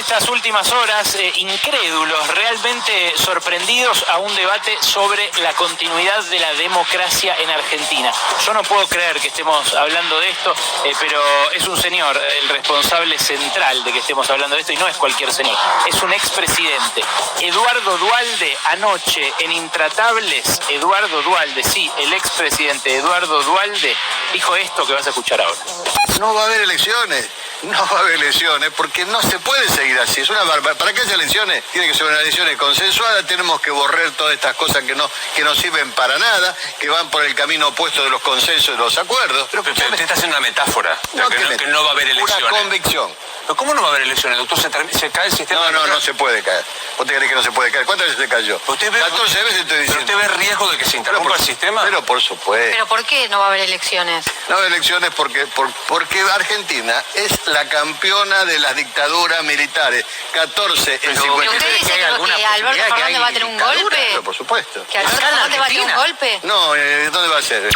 estas últimas horas incrédulos, realmente sorprendidos a un debate sobre la continuidad de la democracia en Argentina. Yo no puedo creer que estemos hablando de esto, pero es un señor el responsable central de que estemos hablando de esto, y no es cualquier señor, es un expresidente. Eduardo Duhalde, anoche en Intratables, Eduardo Duhalde, sí, el expresidente Eduardo Duhalde, dijo esto que vas a escuchar ahora. No va a haber elecciones. No va a haber elecciones porque no se puede seguir así. Es una barbaridad. Para que haya elecciones, tiene que ser una elecciones consensuadas. Tenemos que borrar todas estas cosas que no sirven para nada, que van por el camino opuesto de los consensos y de los acuerdos. Pero usted está haciendo una metáfora, que no va a haber elecciones. Una convicción. ¿Pero cómo no va a haber elecciones, doctor? ¿Se cae el sistema? No se puede caer. ¿Vos te crees que no se puede caer? ¿Cuántas veces se cayó? 14 veces estoy diciendo. ¿Pero usted ve riesgo de que se interrumpa el sistema? Pero por supuesto. ¿Pero por qué no va a haber elecciones? No va a haber elecciones porque Argentina es la campeona de las dictaduras militares. 14 en 50. ¿Pero usted dice que Alberto Fernández va a tener un golpe? Pero por supuesto. ¿Que Alberto Fernández va a tener un golpe? No, ¿dónde va a ser?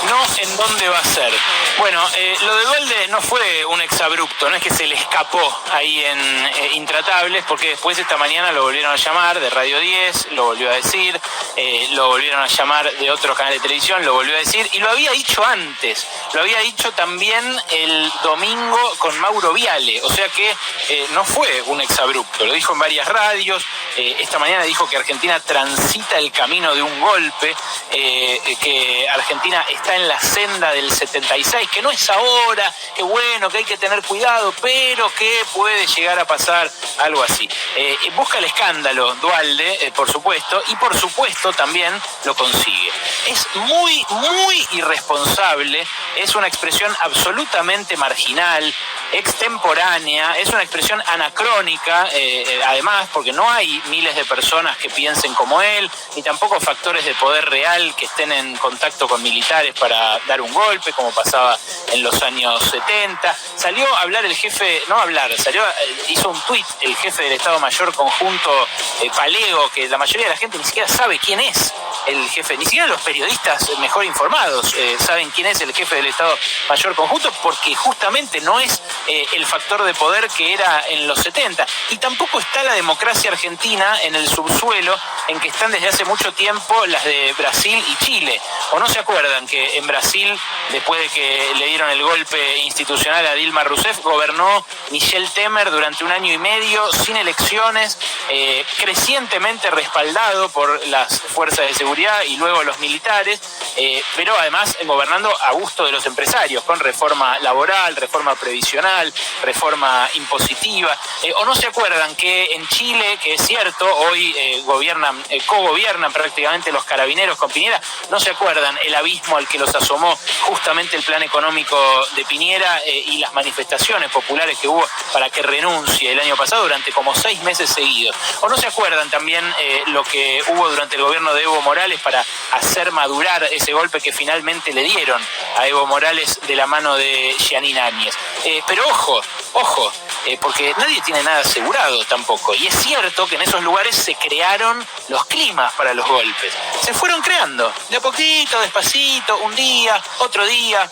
No, ¿en dónde va a ser? Bueno, lo de Duhalde no fue un exabrupto, no es que se le escapó ahí en Intratables, porque después esta mañana lo volvieron a llamar de Radio 10, lo volvió a decir, lo volvieron a llamar de otro canal de televisión, lo volvió a decir, y lo había dicho antes, lo había dicho también el domingo con Mauro Viale, o sea que no fue un exabrupto, lo dijo en varias radios, esta mañana dijo que Argentina transita el camino de un golpe, que Argentina está en la senda del 76, que no es ahora, que bueno, que hay que tener cuidado, pero que puede llegar a pasar algo así. Busca el escándalo Duhalde, por supuesto, y por supuesto también lo consigue. Es muy, muy irresponsable, es una expresión absolutamente marginal, extemporánea, es una expresión anacrónica, además, porque no hay miles de personas que piensen como él, ni tampoco factores de poder real que estén en contacto con militares para dar un golpe, como pasaba en los años 70. Salió a hablar el jefe, hizo un tuit el jefe del Estado Mayor Conjunto, Palego, que la mayoría de la gente ni siquiera sabe quién es el jefe, ni siquiera los periodistas mejor informados saben quién es el jefe del Estado Mayor Conjunto, porque justamente no es el factor de poder que era en los 70. Y tampoco está la democracia argentina en el subsuelo en que están desde hace mucho tiempo las de Brasil y Chile. ¿O no se acuerdan que en Brasil, después de que le dieron el golpe institucional a Dilma Rousseff, gobernó Michel Temer durante 1 año y medio, sin elecciones, crecientemente respaldado por las fuerzas de seguridad y luego los militares, pero además gobernando a gusto de los empresarios, con reforma laboral, reforma previsional, reforma impositiva? ¿O no se acuerdan que en Chile, que es cierto, hoy cogobiernan prácticamente los carabineros con Piñera? ¿No se acuerdan el abismo al que los asomó justamente el plan económico de Piñera y las manifestaciones populares que hubo para que renuncie el año pasado durante como 6 meses seguidos? ¿O no se acuerdan también lo que hubo durante el gobierno de Evo Morales para hacer madurar ese golpe que finalmente le dieron a Evo Morales de la mano de Jeanine Áñez? Pero ojo, porque nadie tiene nada asegurado tampoco. Y es cierto que en esos lugares se crearon los climas para los golpes. Se fueron creando, de a poquito, despacito, un día, otro día,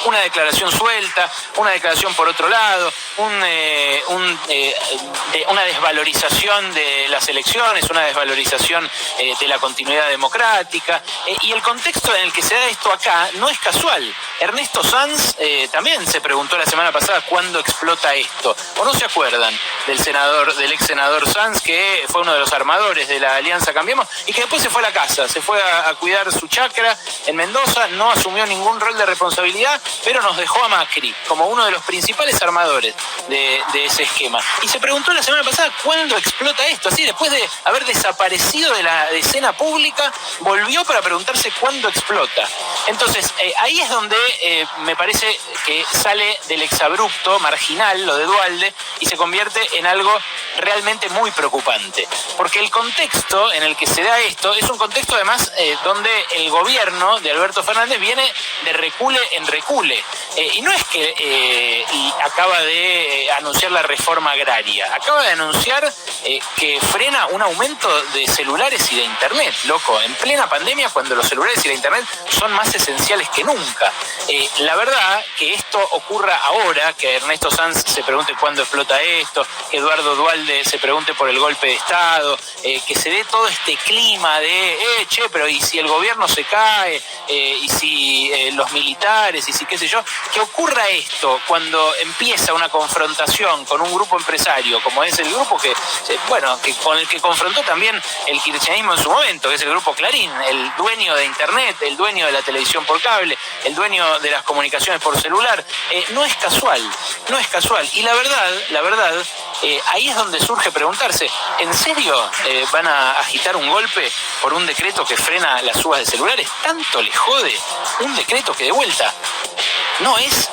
una declaración suelta, una declaración por otro lado, una desvalorización de las elecciones, una desvalorización de la continuidad democrática. Y el contexto en el que se da esto acá no es casual. Ernesto Sanz también se preguntó la semana pasada cuándo explota esto. ¿O no se acuerdan del ex senador Sanz, que fue uno de los armadores de la Alianza Cambiemos y que después se fue a la casa, se fue a cuidar su chacra en Mendoza, no asumió ningún rol de responsabilidad, pero nos dejó a Macri como uno de los principales armadores de ese esquema? Y se preguntó la semana pasada cuándo explota esto. Así, después de haber desaparecido de la escena pública, volvió para preguntarse cuándo explota. Entonces, ahí es donde me parece que sale del exabrupto marginal lo de Duhalde y se convierte en algo realmente muy preocupante. Porque el contexto en el que se da esto es un contexto además donde el gobierno de Alberto Fernández viene de recule en recule. Y no es que acaba de anunciar la reforma agraria, acaba de anunciar que frena un aumento de celulares y de internet, loco, en plena pandemia, cuando los celulares y la internet son más esenciales que nunca. La verdad que esto ocurra ahora, que Ernesto Sanz se pregunte cuándo explota esto, que Eduardo Duhalde se pregunte por el golpe de Estado, que se dé todo este clima de, pero ¿y si el gobierno se cae? ¿Y si los militares? ¿Y si qué sé yo? Que ocurra esto cuando empieza una confrontación con un grupo empresario, como es el grupo que con el que confrontó también el kirchnerismo en su momento, que es el grupo Clarín, el dueño de Internet, el dueño de la televisión por cable, el dueño de las comunicaciones por celular. No es casual. Y la verdad, ahí es donde surge preguntarse, ¿en serio van a agitar un golpe por un decreto que frena las subas de celulares? ¿Tanto les jode un decreto que de vuelta no es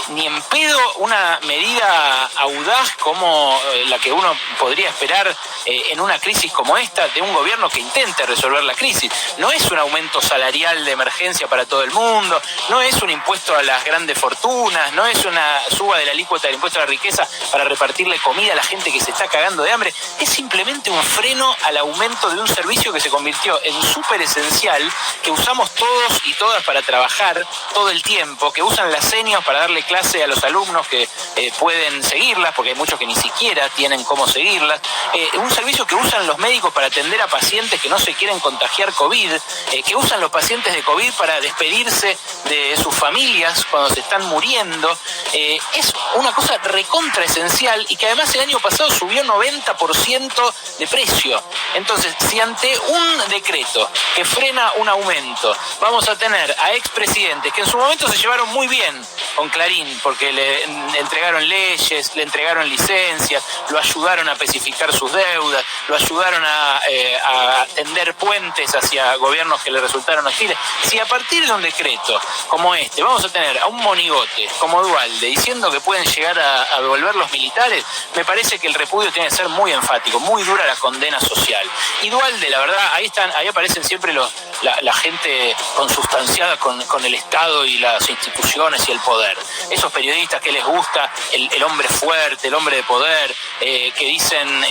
ni en pedo una medida audaz como la que uno podría esperar en una crisis como esta de un gobierno que intente resolver la crisis? No es un aumento salarial de emergencia para todo el mundo, no es un impuesto a las grandes fortunas, no es una suba de la alícuota del impuesto a la riqueza para repartirle comida a la gente que se está cagando de hambre. Es simplemente un freno al aumento de un servicio que se convirtió en súper esencial, que usamos todos y todas para trabajar todo el tiempo, que usan las señas para darle clase a los alumnos que pueden seguirlas, porque hay muchos que ni siquiera tienen cómo seguirlas. Un servicio que usan los médicos para atender a pacientes que no se quieren contagiar COVID, que usan los pacientes de COVID para despedirse de sus familias cuando se están muriendo. Es una cosa recontra esencial y que además el año pasado subió 90% de precio. Entonces, si ante un decreto que frena un aumento vamos a tener a expresidentes que en su momento se llevaron muy bien con Clarín, porque le entregaron leyes, le entregaron licencias, lo ayudaron a especificar sus deudas, lo ayudaron a tender puentes hacia gobiernos que le resultaron hostiles. Si a partir de un decreto como este vamos a tener a un monigote como Duhalde diciendo que pueden llegar a devolver los militares, me parece que el repudio tiene que ser muy enfático, muy dura la condena social. Y Duhalde, la verdad, ahí aparecen siempre la gente consustanciada con el Estado y las instituciones y el poder. Esos periodistas que les gusta el hombre fuerte, el hombre de poder, que dicen,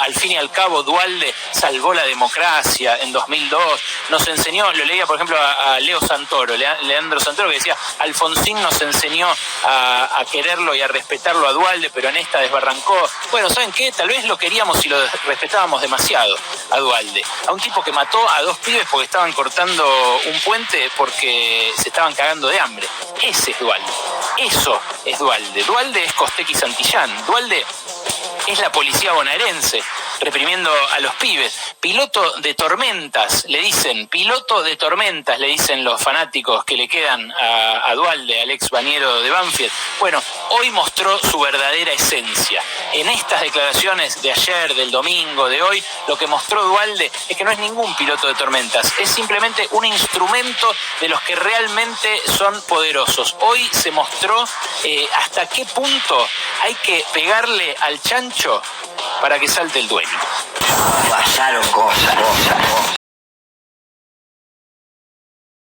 al fin y al cabo Duhalde salvó la democracia en 2002, nos enseñó, lo leía por ejemplo a Leandro Santoro, que decía, Alfonsín nos enseñó a quererlo y a respetarlo a Duhalde, pero en esta desbarrancó. Bueno, ¿saben qué? Tal vez lo queríamos y lo respetábamos demasiado a Duhalde, a un tipo que mató a 2 pibes porque estaban cortando un puente porque se estaban cagando de hambre. Ese es Duhalde. Eso es Duhalde. Duhalde es Costecchi Santillán. Duhalde es la policía bonaerense reprimiendo a los pibes. Piloto de tormentas, le dicen los fanáticos que le quedan a Duhalde, al ex bañero de Banfield. Bueno, hoy mostró su verdadera esencia. En estas declaraciones de ayer, del domingo, de hoy, lo que mostró Duhalde es que no es ningún piloto de tormentas, es simplemente un instrumento de los que realmente son poderosos. Hoy se mostró hasta qué punto hay que pegarle al chancho para que salte el dueño. Pasaron cosas.